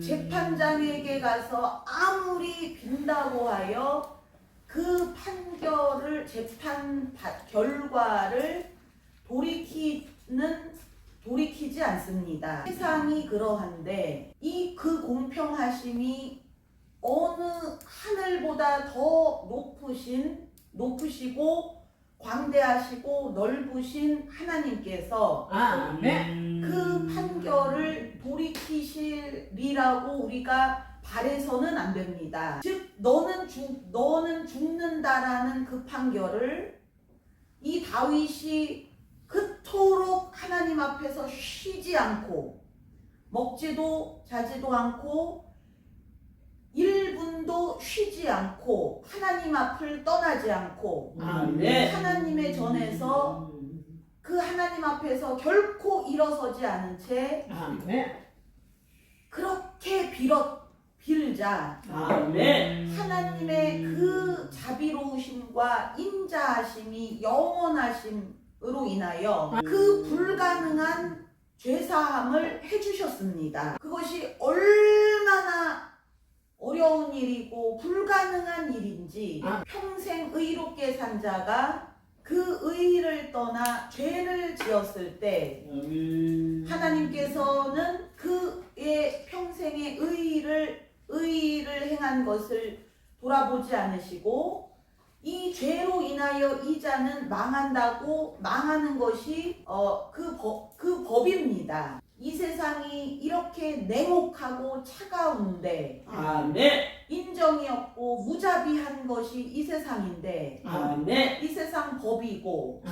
재판장에게 가서 아무리 빈다고 하여 그 판결을 재판 결과를 돌이키지 않습니다. 세상이 그러한데 그 공평하심이 어느 하늘보다 더 높으시고 광대하시고 넓으신 하나님께서 그 판결을 돌이키시리라고 우리가 바래서는 안 됩니다. 즉 너는 죽는다라는 그 판결을 이 다윗이 그토록 하나님 앞에서 쉬지 않고 먹지도 자지도 않고 1분도 쉬지 않고 하나님 앞을 떠나지 않고 하나님의 전에서 그 하나님 앞에서 결코 일어서지 않은 채 그렇게 빌자 하나님의 그 자비로우심과 인자하심이 영원하심으로 인하여 그 불가능한 죄사함을 해주셨습니다. 그것이 얼마나 어려운 일이고 불가능한 일인지 평생 의롭게 산 자가 그 의를 떠나 죄를 지었을 때 하나님께서는 그의 평생의 의를 행한 것을 돌아보지 않으시고 이 죄로 인하여 이 자는 망하는 것이 그 법입니다. 이 세상이 이렇게 냉혹하고 차가운데 인정이 없고 무자비한 것이 이 세상인데 이 세상 법이고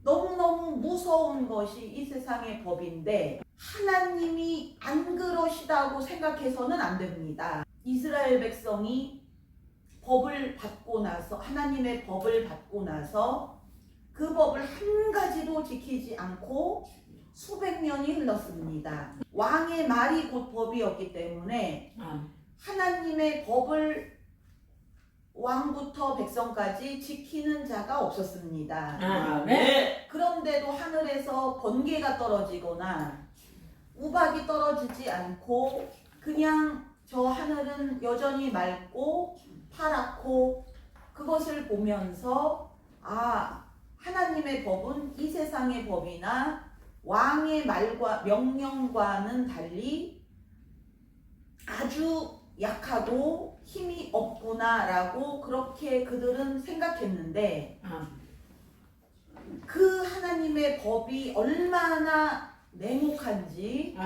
너무너무 무서운 것이 이 세상의 법인데 하나님이 안 그러시다고 생각해서는 안 됩니다. 이스라엘 백성이 법을 받고 나서 하나님의 법을 받고 나서 그 법을 한 가지도 지키지 않고 수백 년이 흘렀습니다. 왕의 말이 곧 법이었기 때문에 하나님의 법을 왕부터 백성까지 지키는 자가 없었습니다. 그런데도 하늘에서 번개가 떨어지거나 우박이 떨어지지 않고 그냥 저 하늘은 여전히 맑고 파랗고 그것을 보면서 하나님의 법은 이 세상의 법이나 왕의 말과 명령과는 달리 아주 약하고 힘이 없구나라고 그렇게 그들은 생각했는데 그 하나님의 법이 얼마나 냉혹한지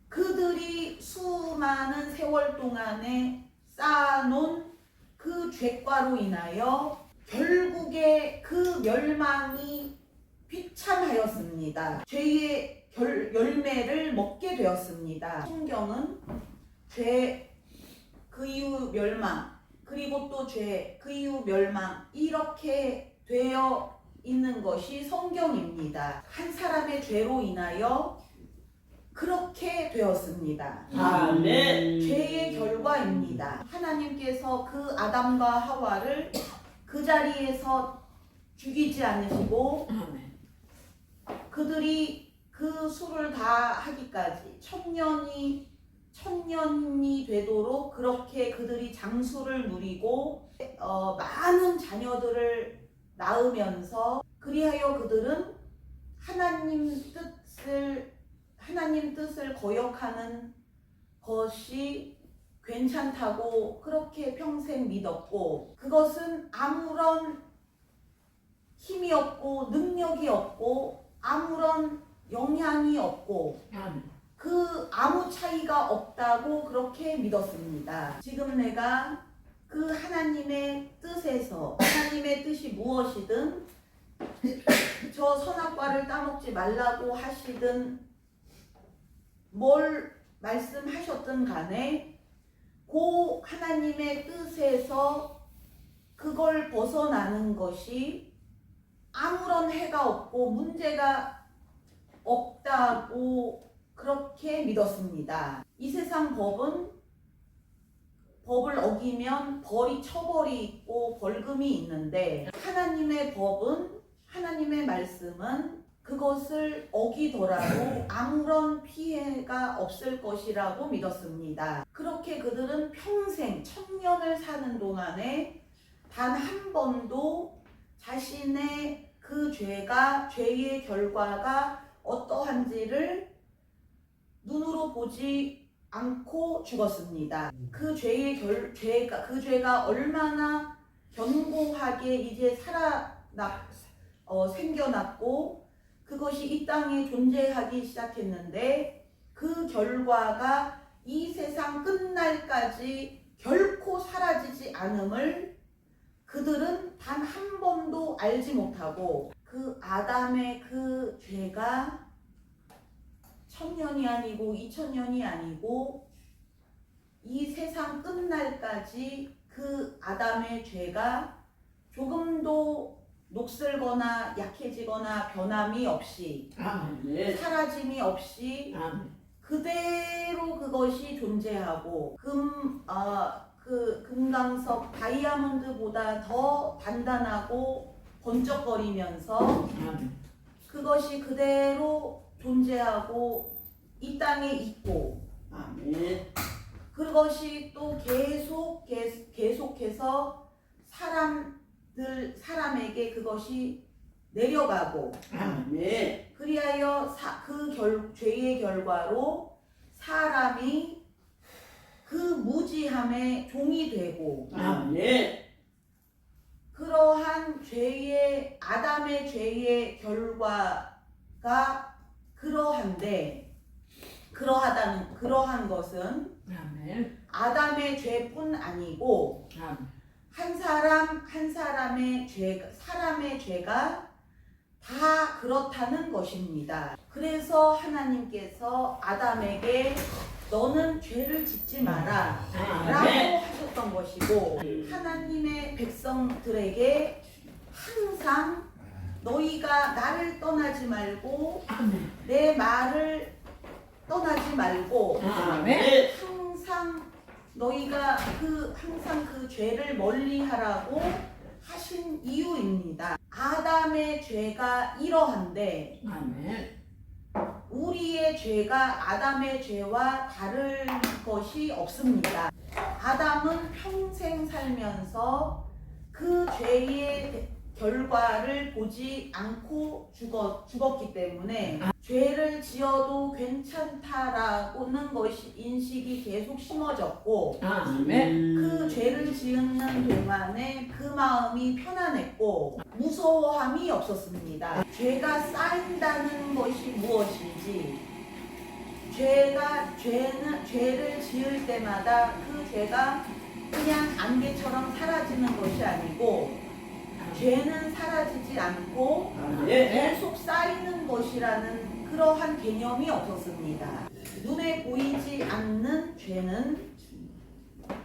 그들이 수많은 세월 동안에 쌓아놓은 그 죄과로 인하여 결국에 그 멸망이 비참하였습니다. 죄의 열매를 먹게 되었습니다. 성경은 죄, 그 이후 멸망, 그리고 또 죄, 그 이후 멸망 이렇게 되어 있는 것이 성경입니다. 한 사람의 죄로 인하여 그렇게 되었습니다. 죄의 결과입니다. 하나님께서 그 아담과 하와를 그 자리에서 죽이지 않으시고 그들이 그 수를 다 하기까지 천년이 되도록 그렇게 그들이 장수를 누리고 많은 자녀들을 낳으면서 그리하여 그들은 하나님 뜻을 거역하는 것이 괜찮다고 그렇게 평생 믿었고 그것은 아무런 힘이 없고 능력이 없고 아무런 영향이 없고 그 아무 차이가 없다고 그렇게 믿었습니다. 지금 내가 그 하나님의 뜻에서 하나님의 뜻이 무엇이든 저 선악과를 따먹지 말라고 하시든 뭘 말씀하셨든 간에 그 하나님의 뜻에서 그걸 벗어나는 것이 아무런 해가 없고 문제가 없다고 그렇게 믿었습니다. 이 세상 법은 법을 어기면 처벌이 있고 벌금이 있는데 하나님의 법은 하나님의 말씀은 그것을 어기더라도 아무런 피해가 없을 것이라고 믿었습니다. 그렇게 그들은 평생 1000년을 사는 동안에 단 한 번도 자신의 그 죄의 결과가 어떠한지를 눈으로 보지 않고 죽었습니다. 그 죄가 얼마나 견고하게 이제 생겨났고 그것이 이 땅에 존재하기 시작했는데 그 결과가 이 세상 끝날까지 결코 사라지지 않음을 그들은 단 한 번도 알지 못하고 그 아담의 그 죄가 1000년이 아니고 2000년이 아니고 이 세상 끝날까지 그 아담의 죄가 조금도 녹슬거나 약해지거나 변함이 없이 사라짐이 없이 그대로 그것이 존재하고 금강석 다이아몬드보다 더 단단하고 번쩍거리면서 그것이 그대로 존재하고 이 땅에 있고 그것이 또 계속해서 사람에게 그것이 내려가고 그리하여 죄의 결과로 사람이 그 무지함의 종이 되고 그러한 아담의 죄의 결과가 그러한 것은 아담의 죄뿐 아니고 한 사람의 사람의 죄가 다 그렇다는 것입니다. 그래서 하나님께서 아담에게 너는 죄를 짓지 마라 라고 하셨던 것이고 하나님의 백성들에게 항상 너희가 나를 떠나지 말고 내 말을 떠나지 말고 항상 너희가 항상 그 죄를 멀리하라고 하신 이유입니다. 아담의 죄가 이러한데 우리의 죄가 아담의 죄와 다른 것이 없습니다. 아담은 평생 살면서 그 죄의 결과를 보지 않고 죽었기 때문에 죄를 지어도 괜찮다라고는 것이 인식이 계속 심어졌고 그 죄를 지은 동안에 그 마음이 편안했고 무서워함이 없었습니다. 죄가 쌓인다는 것이 무엇인지 죄를 지을 때마다 그 죄가 그냥 안개처럼 사라지는 것이 아니고 죄는 사라지지 않고 계속 쌓이는 것이라는 그러한 개념이 없었습니다. 눈에 보이지 않는 죄는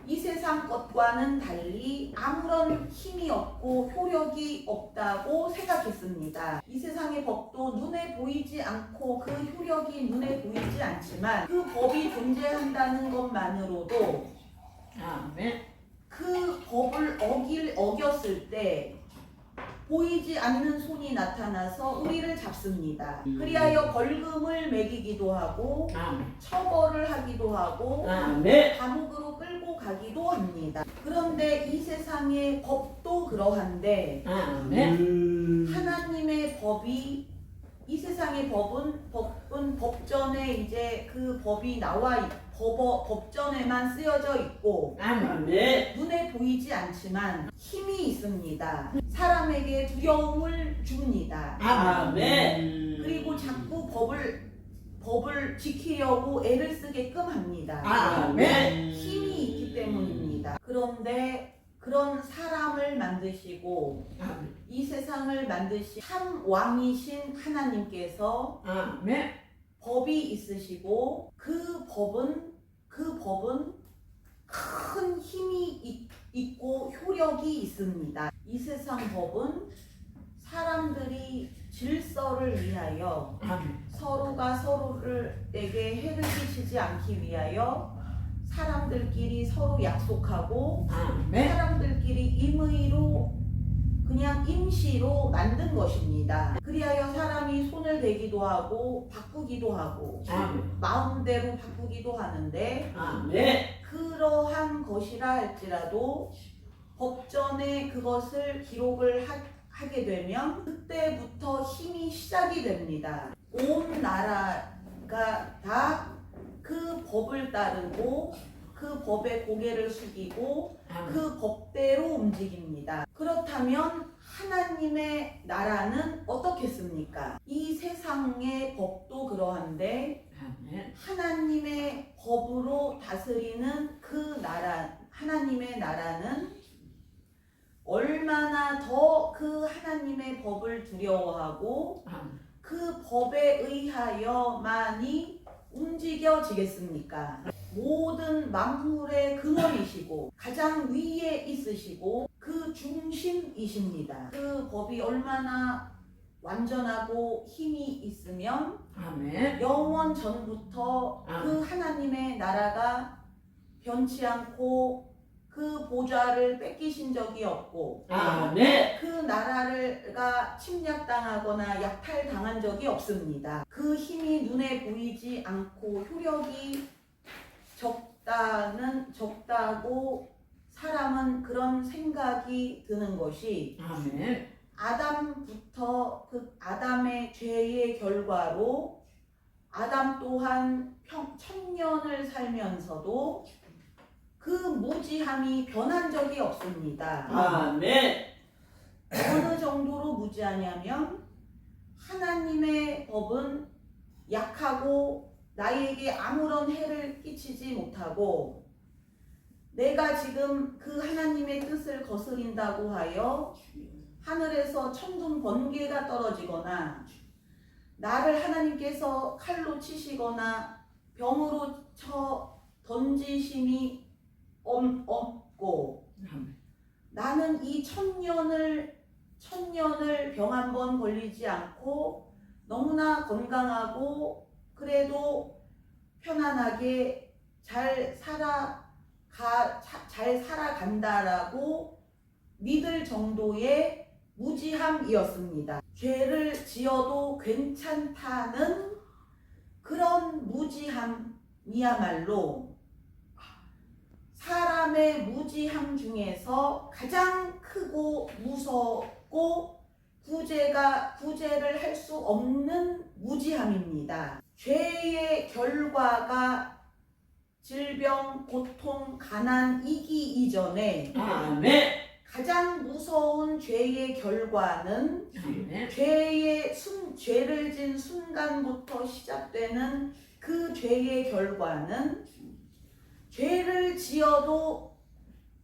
이 세상 것과는 달리 아무런 힘이 없고 효력이 없다고 생각했습니다. 이 세상의 법도 눈에 보이지 않고 그 효력이 눈에 보이지 않지만 그 법이 존재한다는 것만으로도 그 법을 어겼을 때 보이지 않는 손이 나타나서 우리를 잡습니다. 그리하여 벌금을 매기기도 하고 처벌을 하기도 하고 감옥으로 끌고 가기도 합니다. 그런데 이 세상의 법도 그러한데 하나님의 법이 이 세상의 법은 법전에 이제 그 법이 법전에만 쓰여져 있고 눈에 보이지 않지만 힘이 있습니다. 사람에게 두려움을 줍니다. 그리고 자꾸 법을 지키려고 애를 쓰게끔 합니다. 힘이 있기 때문입니다. 그런데 그런 사람을 만드시고 이 세상을 만드신 참 왕이신 하나님께서 법이 있으시고 그 법은 큰 힘이 있고 효력이 있습니다. 이 세상 법은 사람들이 질서를 위하여 서로가 서로에게 해를 끼치지 않기 위하여 사람들끼리 서로 약속하고 사람들끼리 임의로 그냥 임시로 만든 것입니다. 그리하여 사람이 손을 대기도 하고 바꾸기도 하고 마음대로 바꾸기도 하는데 그러한 것이라 할지라도 법전에 그것을 기록을 하게 되면 그때부터 힘이 시작이 됩니다. 온 나라가 다 그 법을 따르고 그 법에 고개를 숙이고 그 법대로 움직입니다. 그렇다면 하나님의 나라는 어떻겠습니까? 이 세상의 법도 그러한데 하나님의 법으로 다스리는 그 나라, 하나님의 나라는 얼마나 더 그 하나님의 법을 두려워하고 그 법에 의하여만이 움직여지겠습니까? 모든 만물의 근원이시고 가장 위에 있으시고 그 중심이십니다. 그 법이 얼마나 완전하고 힘이 있으면 영원 전부터 그 하나님의 나라가 변치 않고 그 보좌를 뺏기신 적이 없고 그 나라가 침략당하거나 약탈당한 적이 없습니다. 그 힘이 눈에 보이지 않고 효력이 적다고 사람은 그런 생각이 드는 것이 아담부터 그 아담의 죄의 결과로 아담 또한 1000년을 살면서도 그 무지함이 변한 적이 없습니다. 어느 정도로 무지하냐면 하나님의 법은 약하고 나에게 아무런 해를 끼치지 못하고 내가 지금 그 하나님의 뜻을 거스린다고 하여 하늘에서 천둥 번개가 떨어지거나 나를 하나님께서 칼로 치시거나 병으로 쳐 던지심이 없고 나는 이 1000년을 병 한 번 걸리지 않고 너무나 건강하고 그래도 편안하게 잘 살아간다라고 믿을 정도의 무지함이었습니다. 죄를 지어도 괜찮다는 그런 무지함이야말로 사람의 무지함 중에서 가장 크고 무섭고 구제를 할 수 없는 무지함입니다. 죄의 결과가 질병, 고통, 가난이기 이전에 가장 무서운 죄의 결과는 죄를 진 순간부터 시작되는 그 죄의 결과는 죄를 지어도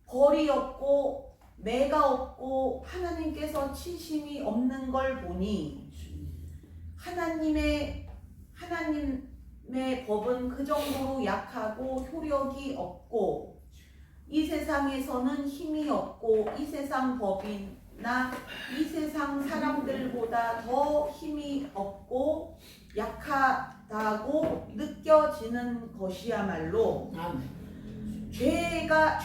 벌이 없고 매가 없고 하나님께서 치심이 없는 걸 보니 하나님의 법은 그 정도로 약하고 효력이 없고 이 세상에서는 힘이 없고 이 세상 법이나 이 세상 사람들보다 더 힘이 없고 약하다고 느껴지는 것이야말로 죄가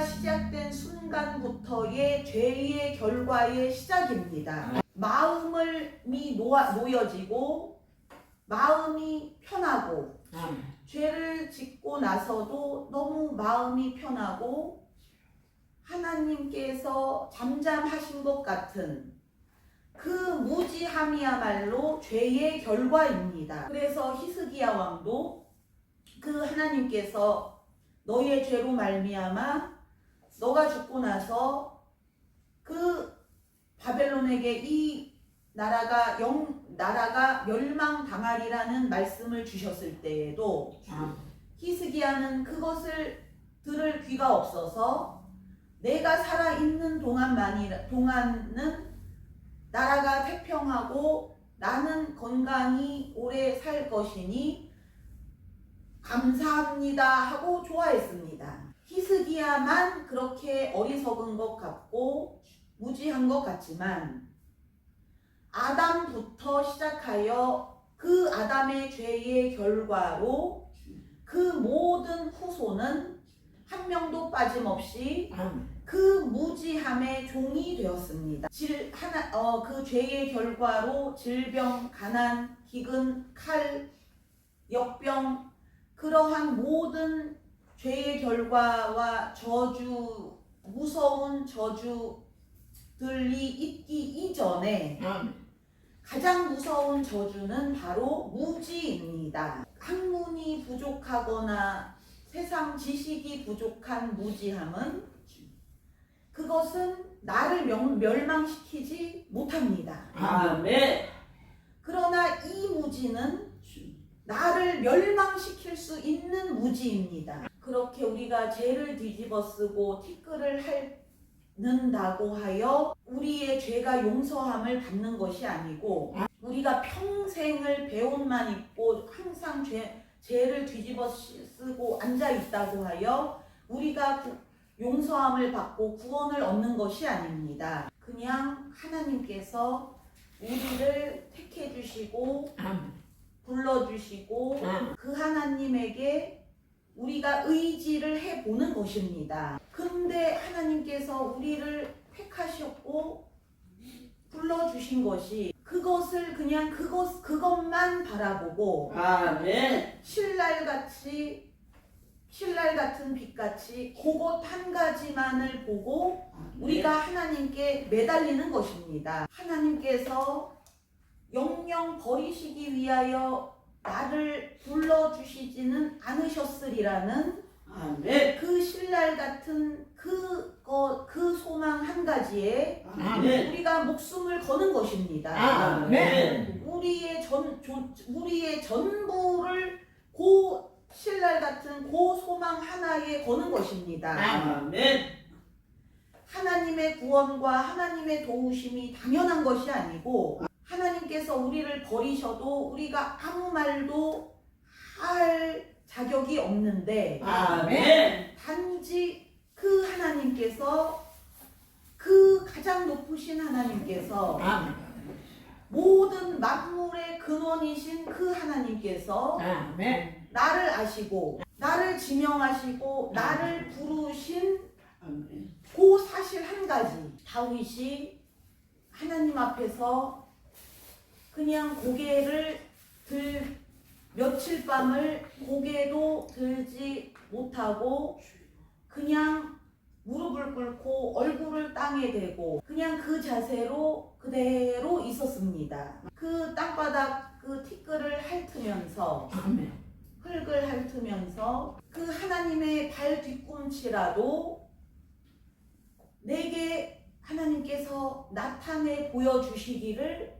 시작된 순간부터의 죄의 결과의 시작입니다. 마음이 놓여지고 마음이 편하고 죄를 짓고 나서도 너무 마음이 편하고 하나님께서 잠잠하신 것 같은 그 무지함이야말로 죄의 결과입니다. 그래서 히스기야 왕도 그 하나님께서 너의 죄로 말미암아 너가 죽고 나서 그 바벨론에게 이 나라가 멸망당하리라는 말씀을 주셨을 때에도 히스기야는 그것을 들을 귀가 없어서 내가 살아있는 동안은 나라가 태평하고 나는 건강히 오래 살 것이니 감사합니다 하고 좋아했습니다. 히스기야만 그렇게 어리석은 것 같고 무지한 것 같지만 아담부터 시작하여 그 아담의 죄의 결과로 그 모든 후손은 한 명도 빠짐없이 그 무지함의 종이 되었습니다. 그 죄의 결과로 질병, 가난, 기근, 칼, 역병, 그러한 모든 죄의 결과와 저주, 무서운 저주들이 있기 이전에 가장 무서운 저주는 바로 무지입니다. 학문이 부족하거나 세상 지식이 부족한 무지함은 그것은 나를 멸망시키지 못합니다. 아멘. 그러나 이 무지는 나를 멸망시킬 수 있는 무지입니다. 그렇게 우리가 죄를 뒤집어 쓰고 티끌을 핥는다고 하여 우리의 죄가 용서함을 받는 것이 아니고, 우리가 평생을 배움만 있고 항상 죄를 뒤집어 쓰고 앉아 있다고 하여 우리가 용서함을 받고 구원을 얻는 것이 아닙니다. 그냥 하나님께서 우리를 택해 주시고 불러주시고 그 하나님에게 우리가 의지를 해보는 것입니다. 근데 하나님께서 우리를 택하셨고 불러주신 것이 그것을 그냥 그것만 바라보고 아멘. 신랄 같은 빛같이 그것 한 가지만을 보고 우리가 하나님께 매달리는 것입니다. 하나님께서 영영 버리시기 위하여 나를 불러주시지는 않으셨으리라는 아멘. 그 신랄 같은 그 소망 한 가지에 아멘. 우리가 목숨을 거는 것입니다. 아멘. 우리의 전부를 그 신랄 같은 그 소망 하나에 거는 것입니다. 아멘. 하나님의 구원과 하나님의 도우심이 당연한 것이 아니고, 하나님께서 우리를 버리셔도 우리가 아무 말도 할 자격이 없는데, 아멘. 단지 그 하나님께서, 그 가장 높으신 하나님께서, 모든 만물의 근원이신 그 하나님께서 나를 아시고 나를 지명하시고 나를 부르신 그 사실 한 가지, 다윗이 하나님 앞에서 그냥 며칠 밤을 고개도 들지 못하고 그냥 무릎을 꿇고 얼굴을 땅에 대고 그냥 그 자세로 그대로 있었습니다. 그 땅바닥 그 티끌을 핥으면서 흙을 핥으면서 그 하나님의 발 뒤꿈치라도 내게 하나님께서 나타내 보여주시기를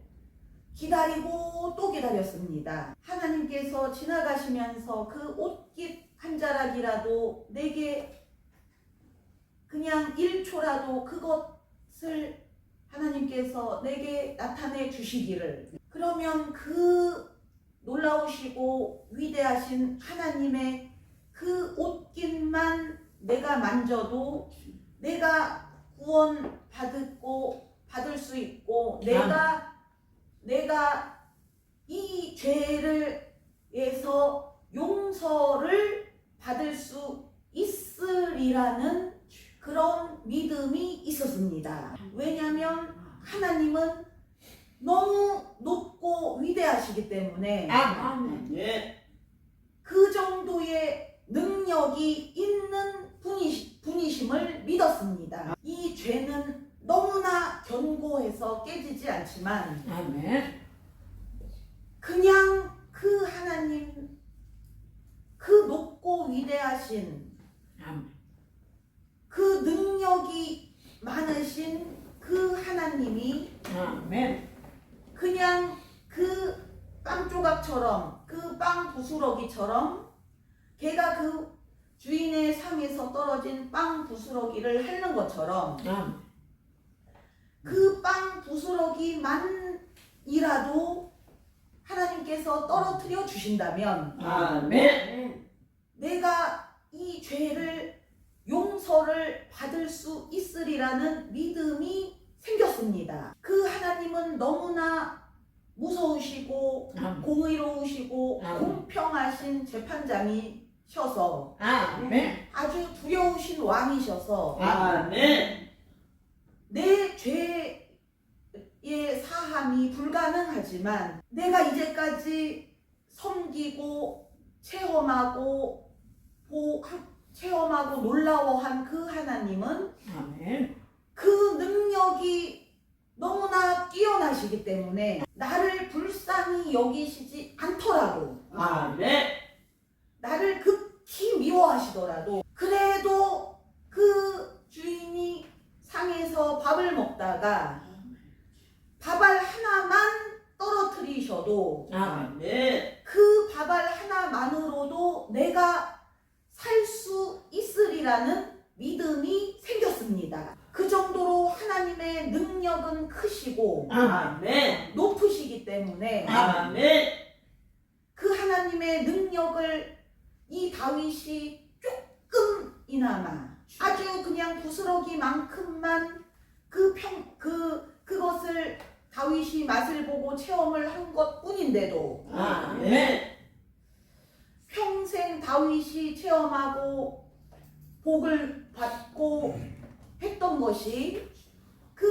기다리고 또 기다렸습니다. 하나님께서 지나가시면서 그 옷깃 한 자락이라도 내게 그냥 1초라도 그것을 하나님께서 내게 나타내 주시기를, 그러면 그 놀라우시고 위대하신 하나님의 그 옷깃만 내가 만져도 내가 구원 받을 수 있고 내가 이 죄를에서 용서를 받을 수 있으리라는 그런 믿음이 있었습니다. 왜냐하면 하나님은 너무 높고 위대하시기 때문에 그 정도의 능력이 있는 분이심을 믿었습니다. 이 죄는 너무나 견고해서 깨지지 않지만 그냥 그 하나님, 그 높고 위대하신 그 능력이 많으신 그 하나님이 그냥 그 빵 조각처럼, 그 빵 부스러기처럼 걔가 그 주인의 상에서 떨어진 빵 부스러기를 핥는 것처럼 그 빵 부스러기만이라도 하나님께서 떨어뜨려 주신다면 내가 이 죄를 용서를 받을 수 있으리라는 믿음이 생겼습니다. 그 하나님은 너무나 무서우시고 공의로우시고 공평하신 왕이셔서 아멘. 아주 두려우신 왕이셔서 아멘. 내 죄의 사함이 불가능하지만 내가 이제까지 섬기고 체험하고 놀라워한 그 하나님은 아멘. 그 능력이 너무나 뛰어나시기 때문에 나를 불쌍히 여기시지 않더라도 아멘. 나를 극히 미워하시더라도 그래도 그 주인이 상에서 밥을 먹다가 밥알 하나만 떨어뜨리셔도 아멘. 그 밥알 하나만으로도 내가 살 수 있으리라는 믿음이 생겼습니다. 그 정도로 하나님의 능력은 크시고 아멘. 높으시기 때문에 아멘. 그 하나님의 능력을 이 다윗이 조금이나마 아주 그냥 부스러기만큼만 그것을 다윗이 맛을 보고 체험을 한 것뿐인데도 아멘. 평생 다윗이 체험하고 복을 받고 했던 것이 그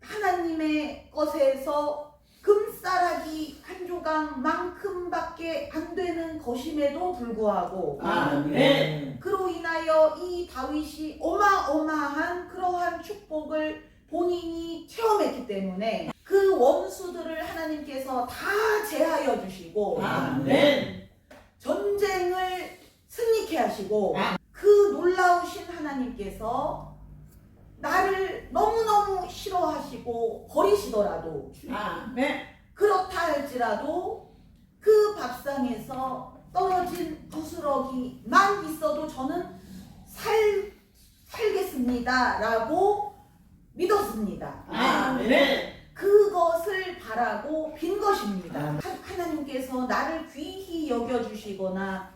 하나님의 것에서 금싸라기 한 조각만큼밖에 안 되는 것임에도 불구하고 아멘. 그로 인하여 이 다윗이 어마어마한 그러한 축복을 본인이 체험했기 때문에 그 원수들을 하나님께서 다 제하여 주시고 아멘. 전쟁을 승리케 하시고 그 놀라우신 하나님께서 나를 너무너무 싫어하시고 버리시더라도 아멘. 그렇다 할지라도 그 밥상에서 떨어진 부스러기만 있어도 저는 살겠습니다 라고 믿었습니다. 아멘. 그것을 바라고 빈 것입니다. 하나님께서 나를 귀히 여겨주시거나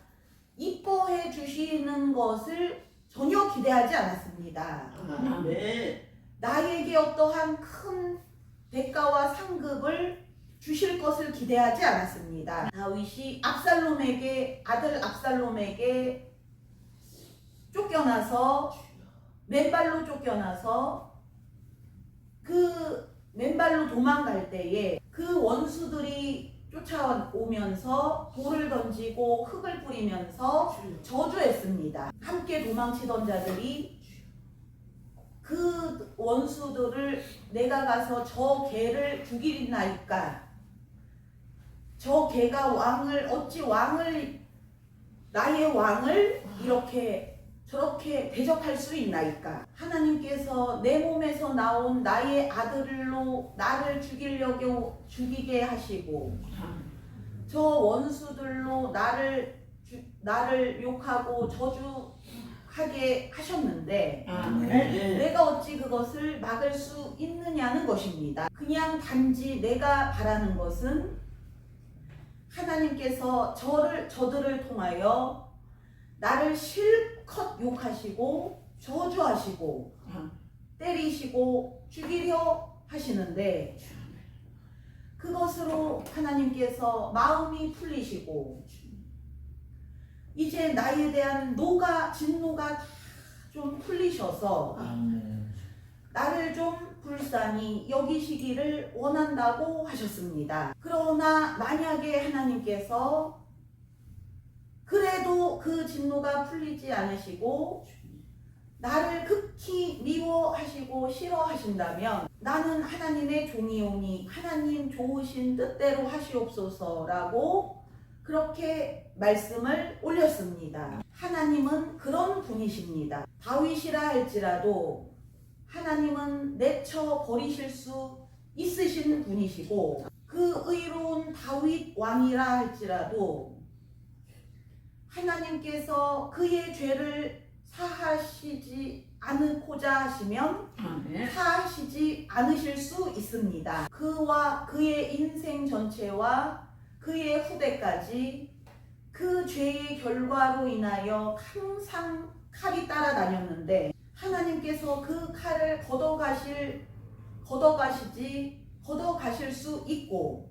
이뻐해 주시는 것을 전혀 기대하지 않았습니다. 아멘. 나에게 어떠한 큰 대가와 상급을 주실 것을 기대하지 않았습니다. 다윗이 아들 압살롬에게 쫓겨나서 맨발로 쫓겨나서 그 맨발로 도망갈 때에 그 원수들이 쫓아오면서 돌을 던지고 흙을 뿌리면서 저주했습니다. 함께 도망치던 자들이 그 원수들을 내가 가서 저 개를 죽이나이까 저 개가 어찌 나의 왕을 이렇게 저렇게 대적할 수 있나이까. 하나님께서 내 몸에서 나온 나의 아들로 나를 죽이게 하시고 저 원수들로 나를 욕하고 저주하게 하셨는데 아멘. 내가 어찌 그것을 막을 수 있느냐는 것입니다. 그냥 단지 내가 바라는 것은 하나님께서 저들을 통하여 나를 실컷 욕하시고 저주하시고 때리시고 죽이려 하시는데 그것으로 하나님께서 마음이 풀리시고 이제 나에 대한 진노가 다 좀 풀리셔서 나를 좀 불쌍히 여기시기를 원한다고 하셨습니다. 그러나 만약에 하나님께서 그래도 그 진노가 풀리지 않으시고 나를 극히 미워하시고 싫어하신다면 나는 하나님의 종이오니 하나님 좋으신 뜻대로 하시옵소서라고 그렇게 말씀을 올렸습니다. 하나님은 그런 분이십니다. 다윗이라 할지라도 하나님은 내쳐 버리실 수 있으신 분이시고 그 의로운 다윗 왕이라 할지라도 하나님께서 그의 죄를 사하시지 않고자 하시면 사하시지 않으실 수 있습니다. 그와 그의 인생 전체와 그의 후대까지 그 죄의 결과로 인하여 항상 칼이 따라다녔는데 하나님께서 그 칼을 걷어가실 수 있고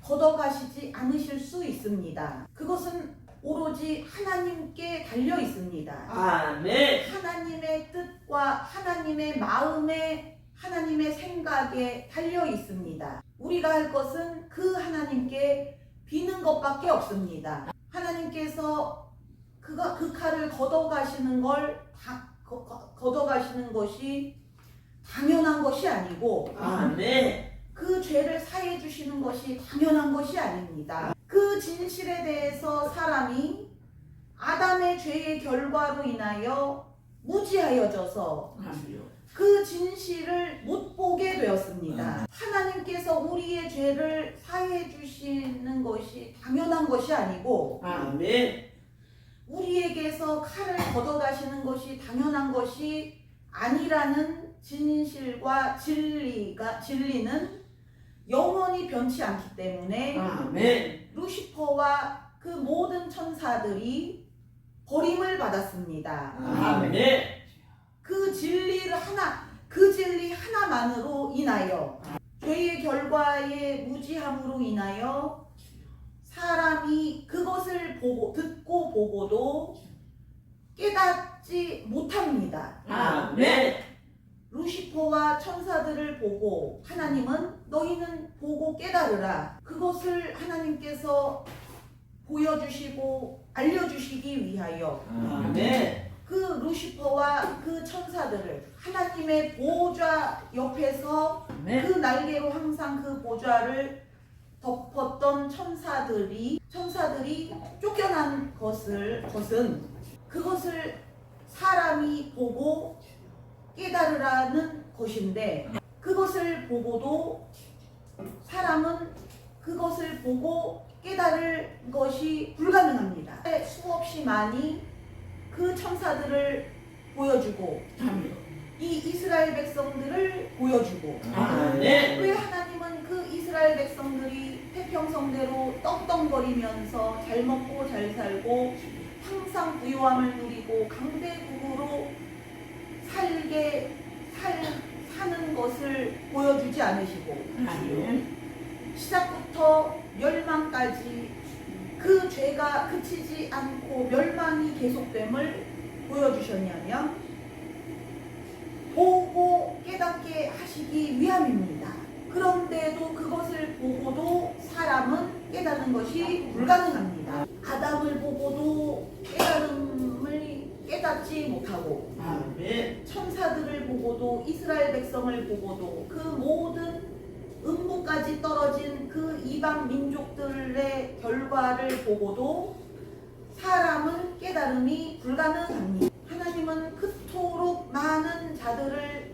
걷어가시지 않으실 수 있습니다. 그것은 오로지 하나님께 달려 있습니다. 아멘. 하나님의 뜻과 하나님의 마음에 하나님의 생각에 달려 있습니다. 우리가 할 것은 그 하나님께 비는 것밖에 없습니다. 하나님께서 그 칼을 걷어가시는 걷어가시는 것이 당연한 것이 아니고 아멘. 그 죄를 사해 주시는 것이 당연한 것이 아닙니다. 그 진실에 대해서 사람이 아담의 죄의 결과로 인하여 무지하여져서 그 진실을 못 보게 되었습니다. 하나님께서 우리의 죄를 사해 주시는 것이 당연한 것이 아니고 아멘. 우리에게서 칼을 걷어가시는 것이 당연한 것이 아니라는 진실과 진리는 영원히 변치 않기 때문에 아멘. 루시퍼와 그 모든 천사들이 버림을 받았습니다. 아멘. 그 진리 하나만으로 인하여 죄의 결과의 무지함으로 인하여 사람이 그것을 듣고 보고도 깨닫지 못합니다. 아멘. 루시퍼와 천사들을 보고 하나님은 너희는 보고 깨달으라. 그것을 하나님께서 보여주시고 알려주시기 위하여 아멘. 그 루시퍼와 그 천사들을 하나님의 보좌 옆에서 그 날개로 항상 그 보좌를 덮었던 천사들이 쫓겨난 것은 그것을 사람이 보고 깨달으라는 것인데 그것을 보고도 사람은 그것을 보고 깨달을 것이 불가능합니다. 수없이 많이 그 천사들을 보여주고 이 이스라엘 백성들을 보여주고 아멘. 왜 하나님은 그 이스라엘 백성들이 태평성대로 떵떵거리면서 잘 먹고 잘 살고 항상 부유함을 누리고 강대국으로 사는 것을 보여주지 않으시고 시작부터 멸망까지 그 죄가 그치지 않고 멸망이 계속됨을 보여주셨냐면 보고 깨닫게 하시기 위함입니다. 그런데도 그것을 보고도 사람은 깨닫는 것이 불가능합니다. 아담을 보고도 깨닫지 못하고 아멘. 천사들을 보고도 이스라엘 백성을 보고도 그 모든 음부까지 떨어진 그 이방 민족들의 결과를 보고도 사람은 깨달음이 불가능합니다. 하나님은 그토록 많은 자들을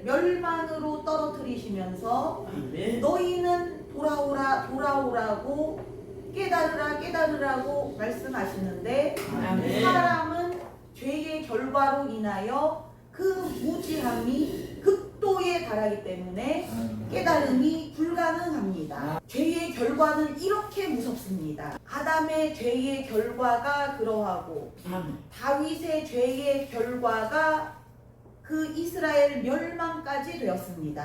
멸망으로 떨어뜨리시면서 아멘. 너희는 돌아오라고 깨달으라고 말씀하시는데 아멘. 사람은 죄의 결과로 인하여 그 무지함이 극도에 달하기 때문에 깨달음이 불가능합니다. 죄의 결과는 이렇게 무섭습니다. 아담의 죄의 결과가 그러하고 다윗의 죄의 결과가 그 이스라엘 멸망까지 되었습니다.